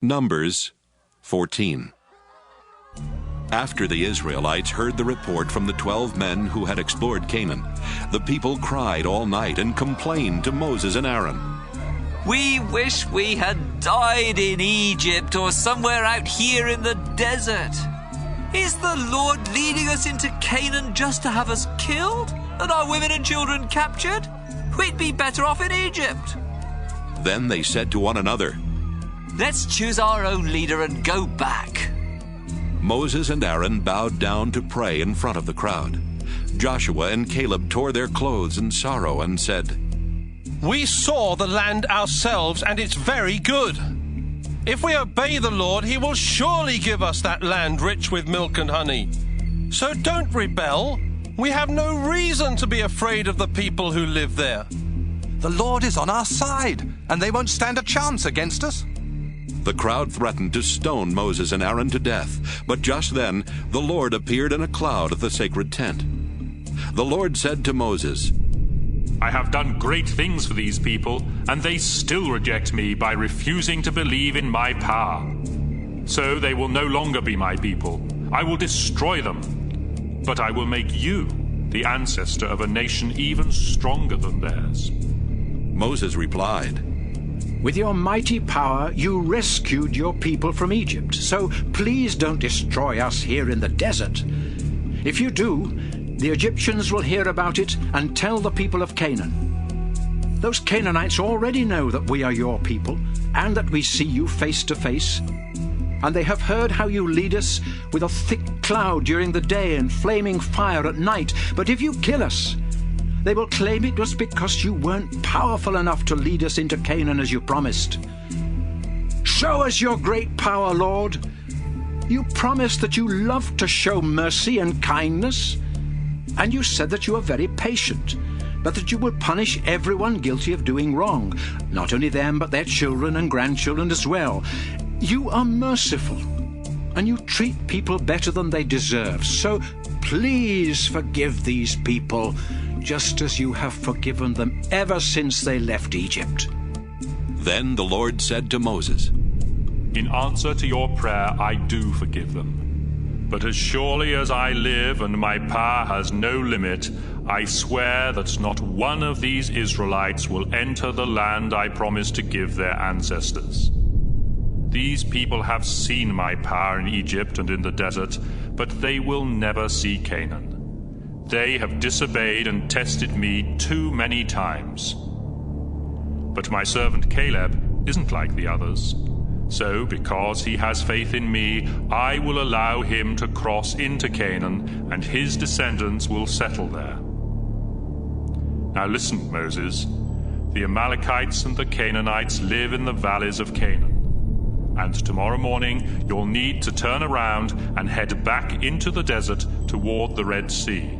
Numbers 14. After the Israelites heard the report from the 12 men who had explored Canaan, the people cried all night and complained to Moses and Aaron. We wish we had died in Egypt or somewhere out here in the desert. Is the Lord leading us into Canaan just to have us killed and our women and children captured? We'd be better off in Egypt. Then they said to one another, Let's choose our own leader and go back. Moses and Aaron bowed down to pray in front of the crowd. Joshua and Caleb tore their clothes in sorrow and said, We saw the land ourselves, and it's very good. If we obey the Lord, he will surely give us that land rich with milk and honey. So don't rebel. We have no reason to be afraid of the people who live there. The Lord is on our side, and they won't stand a chance against us. The crowd threatened to stone Moses and Aaron to death, but just then the Lord appeared in a cloud at the sacred tent. The Lord said to Moses, I have done great things for these people, and they still reject me by refusing to believe in my power. So they will no longer be my people. I will destroy them, but I will make you the ancestor of a nation even stronger than theirs. Moses replied, With your mighty power, you rescued your people from Egypt, so please don't destroy us here in the desert. If you do, the Egyptians will hear about it and tell the people of Canaan. Those Canaanites already know that we are your people and that we see you face to face. And they have heard how you lead us with a thick cloud during the day and flaming fire at night. But if you kill us, they will claim it was because you weren't powerful enough to lead us into Canaan as you promised. Show us your great power, Lord. You promised that you love to show mercy and kindness. And you said that you are very patient, but that you will punish everyone guilty of doing wrong, not only them, but their children and grandchildren as well. You are merciful, and you treat people better than they deserve. So please forgive these people, just as you have forgiven them ever since they left Egypt. Then the Lord said to Moses, In answer to your prayer, I do forgive them. But as surely as I live and my power has no limit, I swear that not one of these Israelites will enter the land I promised to give their ancestors. These people have seen my power in Egypt and in the desert, but they will never see Canaan. They have disobeyed and tested me too many times. But my servant Caleb isn't like the others. So, because he has faith in me, I will allow him to cross into Canaan, and his descendants will settle there. Now listen, Moses. The Amalekites and the Canaanites live in the valleys of Canaan. And tomorrow morning you'll need to turn around and head back into the desert toward the Red Sea.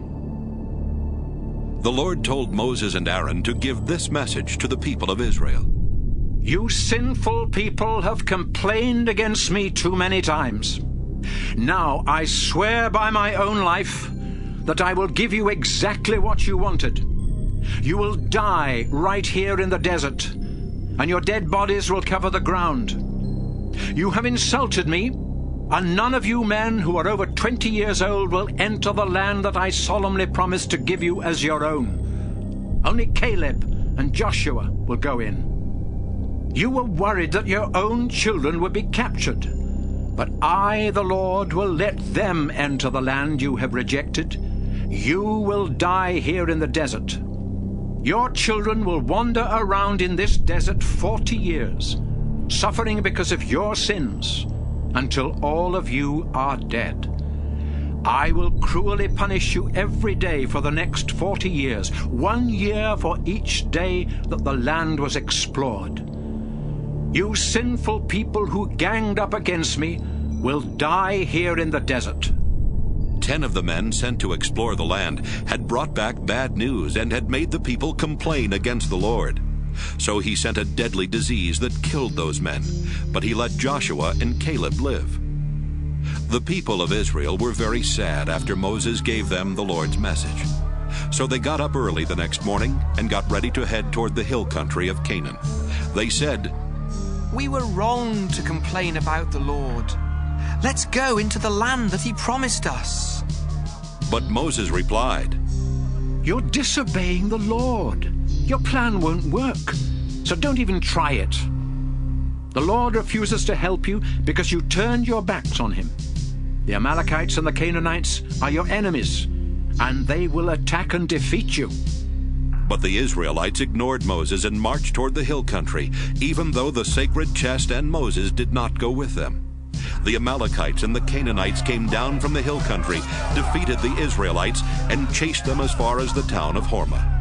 The Lord told Moses and Aaron to give this message to the people of Israel. You sinful people have complained against me too many times. Now I swear by my own life that I will give you exactly what you wanted. You will die right here in the desert, and your dead bodies will cover the ground. You have insulted me, and none of you men who are over 20 years old will enter the land that I solemnly promised to give you as your own. Only Caleb and Joshua will go in. You were worried that your own children would be captured, but I, the Lord, will let them enter the land you have rejected. You will die here in the desert. Your children will wander around in this desert 40 years, suffering because of your sins, until all of you are dead. I will cruelly punish you every day for the next 40 years, 1 year for each day that the land was explored. You sinful people who ganged up against me will die here in the desert. 10 of the men sent to explore the land had brought back bad news and had made the people complain against the Lord. So he sent a deadly disease that killed those men, but he let Joshua and Caleb live. The people of Israel were very sad after Moses gave them the Lord's message. So they got up early the next morning and got ready to head toward the hill country of Canaan. They said, We were wrong to complain about the Lord. Let's go into the land that he promised us. But Moses replied, You're disobeying the Lord. Your plan won't work, so don't even try it. The Lord refuses to help you because you turned your backs on him. The Amalekites and the Canaanites are your enemies, and they will attack and defeat you. But the Israelites ignored Moses and marched toward the hill country, even though the sacred chest and Moses did not go with them. The Amalekites and the Canaanites came down from the hill country, defeated the Israelites, and chased them as far as the town of Hormah.